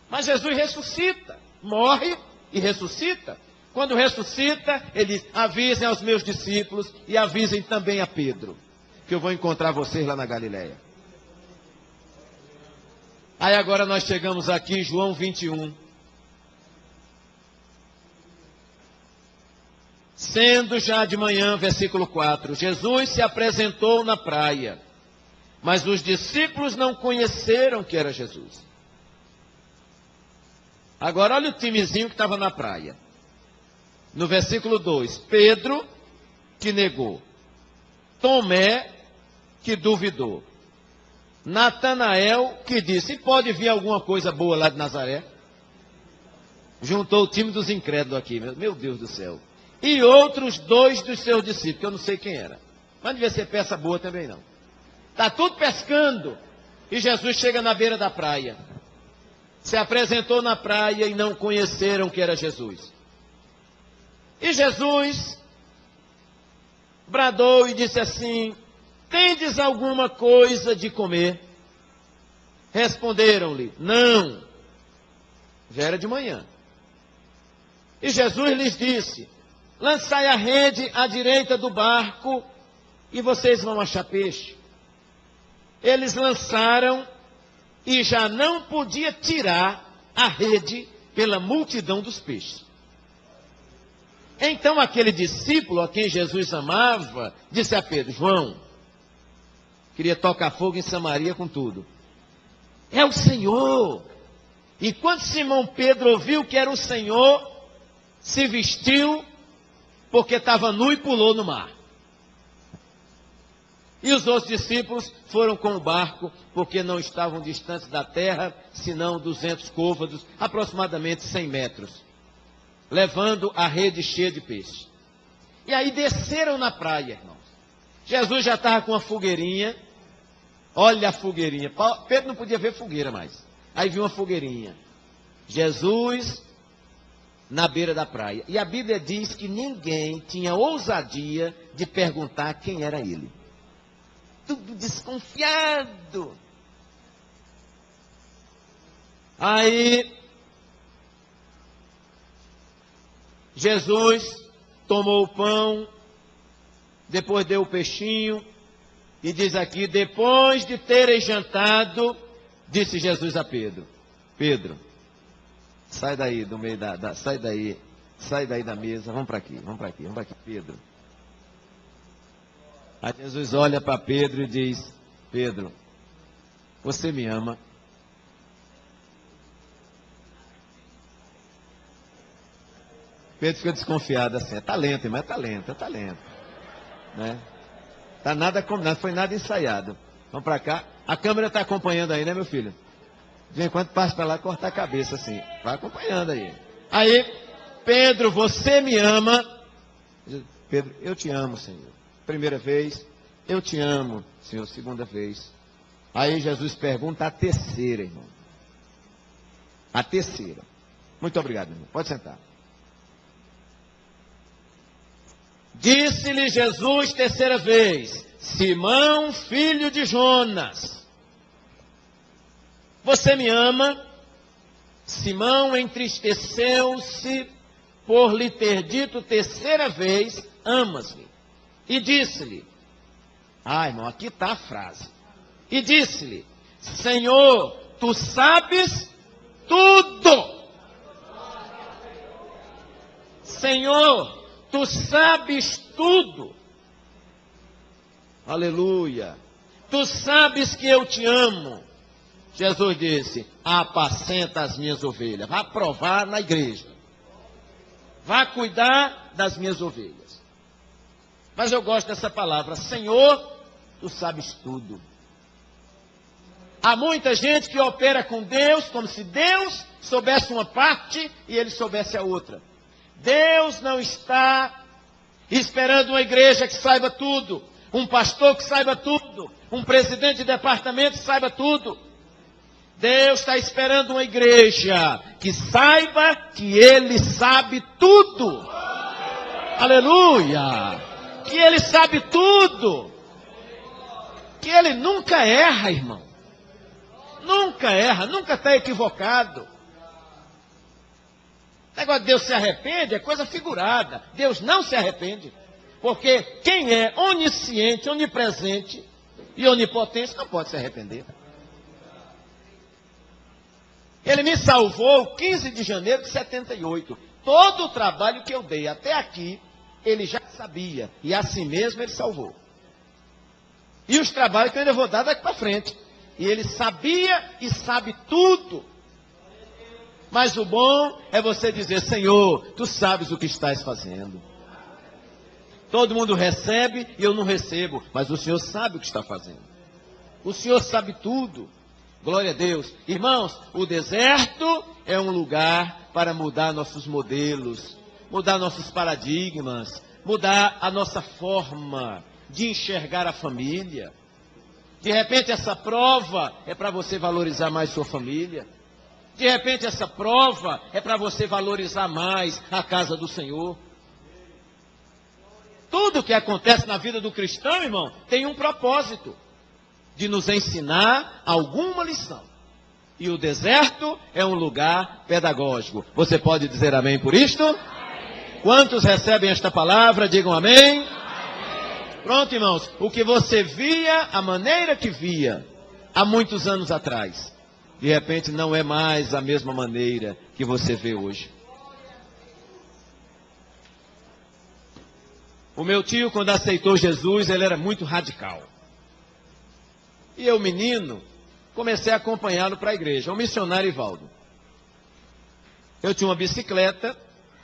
Mas Jesus ressuscita, morre e ressuscita. Quando ressuscita, ele diz, avisem aos meus discípulos e avisem também a Pedro, que eu vou encontrar vocês lá na Galileia. Aí agora nós chegamos aqui, João 21. Sendo já de manhã, versículo 4, Jesus se apresentou na praia, mas os discípulos não conheceram que era Jesus. Agora olha o timezinho que estava na praia. No versículo 2, Pedro, que negou. Tomé, que duvidou. Natanael, que disse, pode vir alguma coisa boa lá de Nazaré? Juntou o time dos incrédulos aqui, meu Deus do céu. E outros 2 dos seus discípulos, que eu não sei quem era. Mas devia ser peça boa também não. Está tudo pescando. E Jesus chega na beira da praia. Se apresentou na praia e não conheceram que era Jesus. E Jesus bradou e disse assim, tendes alguma coisa de comer? Responderam-lhe, não. Já era de manhã. E Jesus lhes disse, lançai a rede à direita do barco e vocês vão achar peixe. Eles lançaram e já não podia tirar a rede pela multidão dos peixes. Então aquele discípulo a quem Jesus amava, disse a Pedro, João, queria tocar fogo em Samaria com tudo. É o Senhor. E quando Simão Pedro ouviu que era o Senhor, se vestiu, porque estava nu e pulou no mar. E os outros discípulos foram com o barco, porque não estavam distantes da terra, senão 200 côvados, aproximadamente 100 metros, levando a rede cheia de peixe. E aí desceram na praia, irmãos. Jesus já estava com uma fogueirinha. Olha a fogueirinha. Pedro não podia ver fogueira mais. Aí viu uma fogueirinha. Jesus na beira da praia. E a Bíblia diz que ninguém tinha ousadia de perguntar quem era ele. Tudo desconfiado. Aí, Jesus tomou o pão, depois deu o peixinho, e diz aqui, depois de terem jantado, disse Jesus a Pedro, Pedro, sai daí do meio sai daí da mesa, vamos para aqui, Pedro. Aí Jesus olha para Pedro e diz, Pedro, você me ama? Pedro fica desconfiado assim, é talento, irmão, é talento. Né? Tá nada combinado, foi nada ensaiado. Vamos para cá. A câmera está acompanhando aí, né, meu filho? De vez em quando passa para lá cortar a cabeça assim. Vai acompanhando aí. Aí, Pedro, você me ama? Pedro, eu te amo, Senhor. Primeira vez, eu te amo, Senhor. Segunda vez. Aí Jesus pergunta a terceira, irmão. A terceira. Muito obrigado, irmão. Pode sentar. Disse-lhe Jesus terceira vez, Simão, filho de Jonas, você me ama? Simão entristeceu-se por lhe ter dito terceira vez, amas-me. E disse-lhe, irmão, aqui está a frase. E disse-lhe, Senhor, tu sabes tudo. Senhor, tu sabes tudo. Aleluia. Tu sabes que eu te amo. Jesus disse, apacenta as minhas ovelhas. Vá provar na igreja. Vá cuidar das minhas ovelhas. Mas eu gosto dessa palavra. Senhor, tu sabes tudo. Há muita gente que opera com Deus como se Deus soubesse uma parte e ele soubesse a outra. Deus não está esperando uma igreja que saiba tudo, um pastor que saiba tudo, um presidente de departamento que saiba tudo. Deus está esperando uma igreja que saiba que Ele sabe tudo. Aleluia! Que Ele sabe tudo. Que Ele nunca erra, irmão. Nunca erra, nunca está equivocado. O negócio de Deus se arrepende é coisa figurada. Deus não se arrepende. Porque quem é onisciente, onipresente e onipotente não pode se arrepender. Ele me salvou 15 de janeiro de 78. Todo o trabalho que eu dei até aqui, ele já sabia. E assim mesmo ele salvou. E os trabalhos que eu ainda vou dar daqui para frente. E ele sabia e sabe tudo. Mas o bom é você dizer, Senhor, tu sabes o que estás fazendo. Todo mundo recebe e eu não recebo, mas o Senhor sabe o que está fazendo. O Senhor sabe tudo. Glória a Deus. Irmãos, o deserto é um lugar para mudar nossos modelos, mudar nossos paradigmas, mudar a nossa forma de enxergar a família. De repente essa prova é para você valorizar mais sua família. De repente essa prova é para você valorizar mais a casa do Senhor. Tudo que acontece na vida do cristão, irmão, tem um propósito. De nos ensinar alguma lição. E o deserto é um lugar pedagógico. Você pode dizer amém por isto? Amém. Quantos recebem esta palavra? Digam amém. Amém. Pronto, irmãos. O que você via, a maneira que via, há muitos anos atrás, de repente não é mais a mesma maneira que você vê hoje. O meu tio, quando aceitou Jesus, ele era muito radical. E eu, menino, comecei a acompanhá-lo para a igreja, o missionário Ivaldo. Eu tinha uma bicicleta,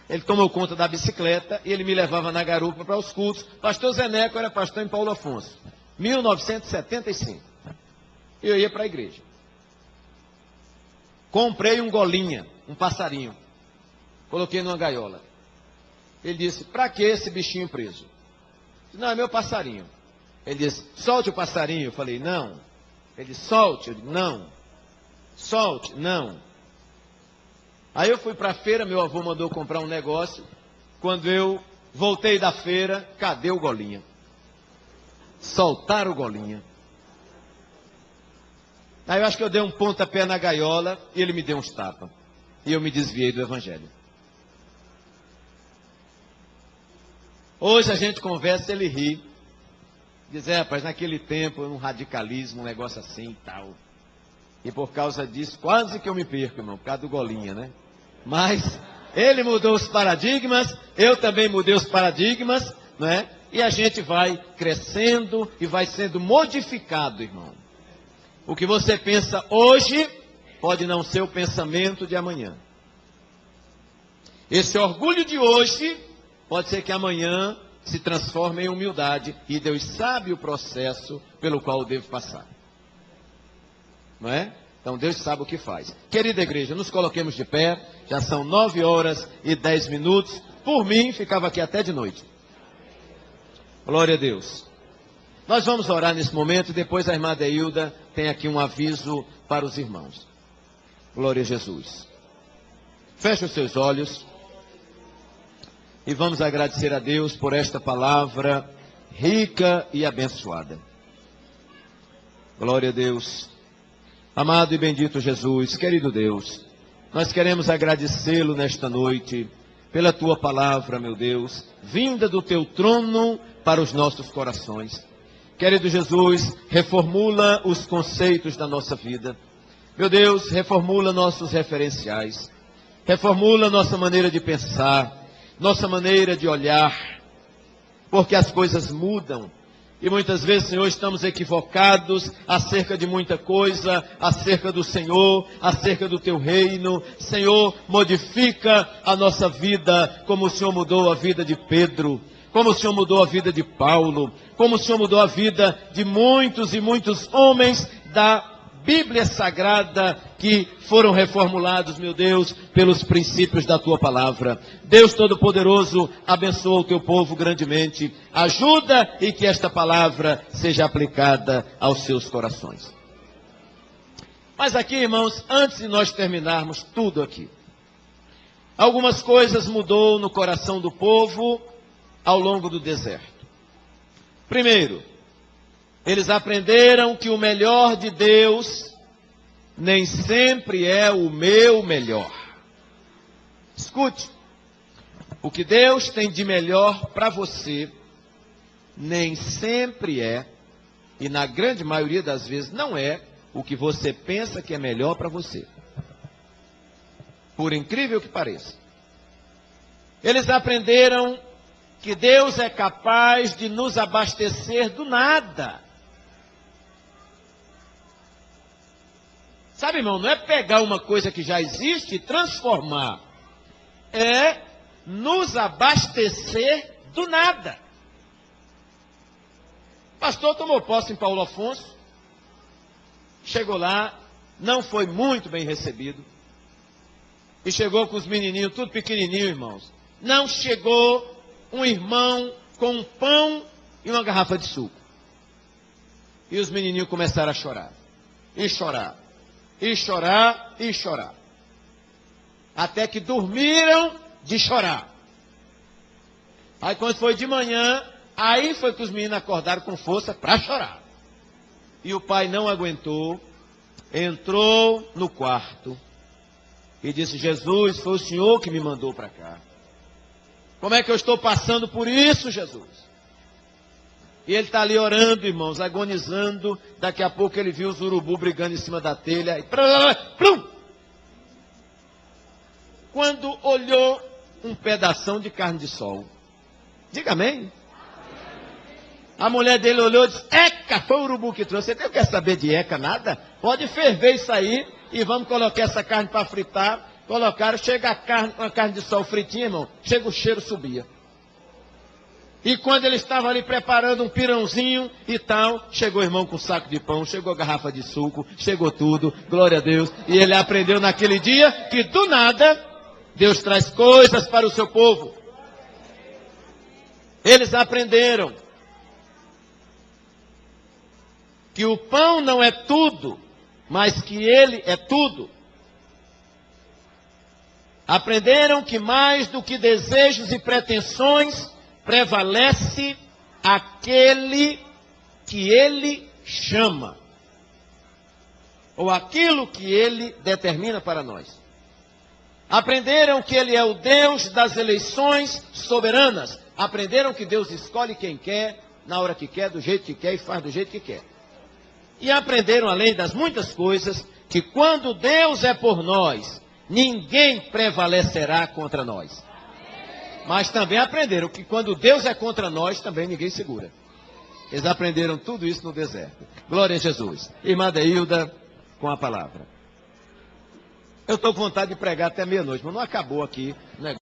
ele tomou conta da bicicleta e ele me levava na garupa para os cultos. Pastor Zeneco era pastor em Paulo Afonso, 1975. E eu ia para a igreja. Comprei um golinha, um passarinho. Coloquei numa gaiola. Ele disse, para que esse bichinho preso? Não, é meu passarinho. Ele disse, solte o passarinho. Eu falei, não. Ele disse, solte. Eu disse, não. Solte, não. Aí eu fui para a feira, meu avô mandou comprar um negócio. Quando eu voltei da feira, cadê o Golinha? Soltaram o Golinha. Aí eu acho que eu dei um pontapé na gaiola e ele me deu uns tapas. E eu me desviei do evangelho. Hoje a gente conversa, ele ri. Diz, rapaz, naquele tempo, um radicalismo, um negócio assim e tal. E por causa disso, quase que eu me perco, irmão, por causa do Golinha, né? Mas ele mudou os paradigmas, eu também mudei os paradigmas, né? E a gente vai crescendo e vai sendo modificado, irmão. O que você pensa hoje pode não ser o pensamento de amanhã. Esse orgulho de hoje pode ser que amanhã se transforme em humildade. E Deus sabe o processo pelo qual eu devo passar. Não é? Então Deus sabe o que faz. Querida igreja, nos coloquemos de pé. Já são 9h10. Por mim, ficava aqui até de noite. Glória a Deus. Nós vamos orar nesse momento. Depois a irmã Deilda tem aqui um aviso para os irmãos. Glória a Jesus. Feche os seus olhos. E vamos agradecer a Deus por esta palavra rica e abençoada. Glória a Deus. Amado e bendito Jesus, querido Deus, nós queremos agradecê-lo nesta noite pela tua palavra, meu Deus, vinda do teu trono para os nossos corações. Querido Jesus, reformula os conceitos da nossa vida. Meu Deus, reformula nossos referenciais. Reformula nossa maneira de pensar, nossa maneira de olhar, porque as coisas mudam. E muitas vezes, Senhor, estamos equivocados acerca de muita coisa, acerca do Senhor, acerca do Teu reino. Senhor, modifica a nossa vida, como o Senhor mudou a vida de Pedro, como o Senhor mudou a vida de Paulo, como o Senhor mudou a vida de muitos e muitos homens da Bíblia Sagrada que foram reformulados, meu Deus, pelos princípios da Tua palavra. Deus Todo-Poderoso, abençoa o Teu povo grandemente. Ajuda e que esta palavra seja aplicada aos seus corações. Mas aqui, irmãos, antes de nós terminarmos tudo aqui, algumas coisas mudou no coração do povo ao longo do deserto. Primeiro, eles aprenderam que o melhor de Deus nem sempre é o meu melhor. Escute, o que Deus tem de melhor para você nem sempre é, e na grande maioria das vezes não é, o que você pensa que é melhor para você. Por incrível que pareça. Eles aprenderam que Deus é capaz de nos abastecer do nada. Sabe, irmão, não é pegar uma coisa que já existe e transformar. É nos abastecer do nada. O pastor tomou posse em Paulo Afonso. Chegou lá, não foi muito bem recebido. E chegou com os menininhos, tudo pequenininho, irmãos. Não chegou um irmão com um pão e uma garrafa de suco. E os menininhos começaram a chorar. E chorar. E chorar, e chorar. Até que dormiram de chorar. Aí quando foi de manhã, aí foi que os meninos acordaram com força para chorar. E o pai não aguentou, entrou no quarto e disse: Jesus, foi o Senhor que me mandou para cá. Como é que eu estou passando por isso, Jesus? E ele está ali orando, irmãos, agonizando. Daqui a pouco ele viu os urubu brigando em cima da telha. E plum! Quando olhou um pedação de carne de sol. Diga amém. A mulher dele olhou e disse: Eca, foi o urubu que trouxe. Você não quer saber de eca, nada? Pode ferver isso aí e vamos colocar essa carne para fritar. Colocaram, chega a carne de sol fritinha, irmão. Chega o cheiro, subia. E quando ele estava ali preparando um pirãozinho e tal, chegou o irmão com um saco de pão, chegou a garrafa de suco, chegou tudo, glória a Deus. E ele aprendeu naquele dia que do nada, Deus traz coisas para o seu povo. Eles aprenderam que o pão não é tudo, mas que ele é tudo. Aprenderam que mais do que desejos e pretensões, prevalece aquele que ele chama, ou aquilo que ele determina para nós. Aprenderam que ele é o Deus das eleições soberanas. Aprenderam que Deus escolhe quem quer, na hora que quer, do jeito que quer e faz do jeito que quer. E aprenderam, além das muitas coisas, que quando Deus é por nós, ninguém prevalecerá contra nós. Mas também aprenderam que quando Deus é contra nós, também ninguém segura. Eles aprenderam tudo isso no deserto. Glória a Jesus. Irmã Deilda, com a palavra. Eu estou com vontade de pregar até meia-noite, mas não acabou aqui, né?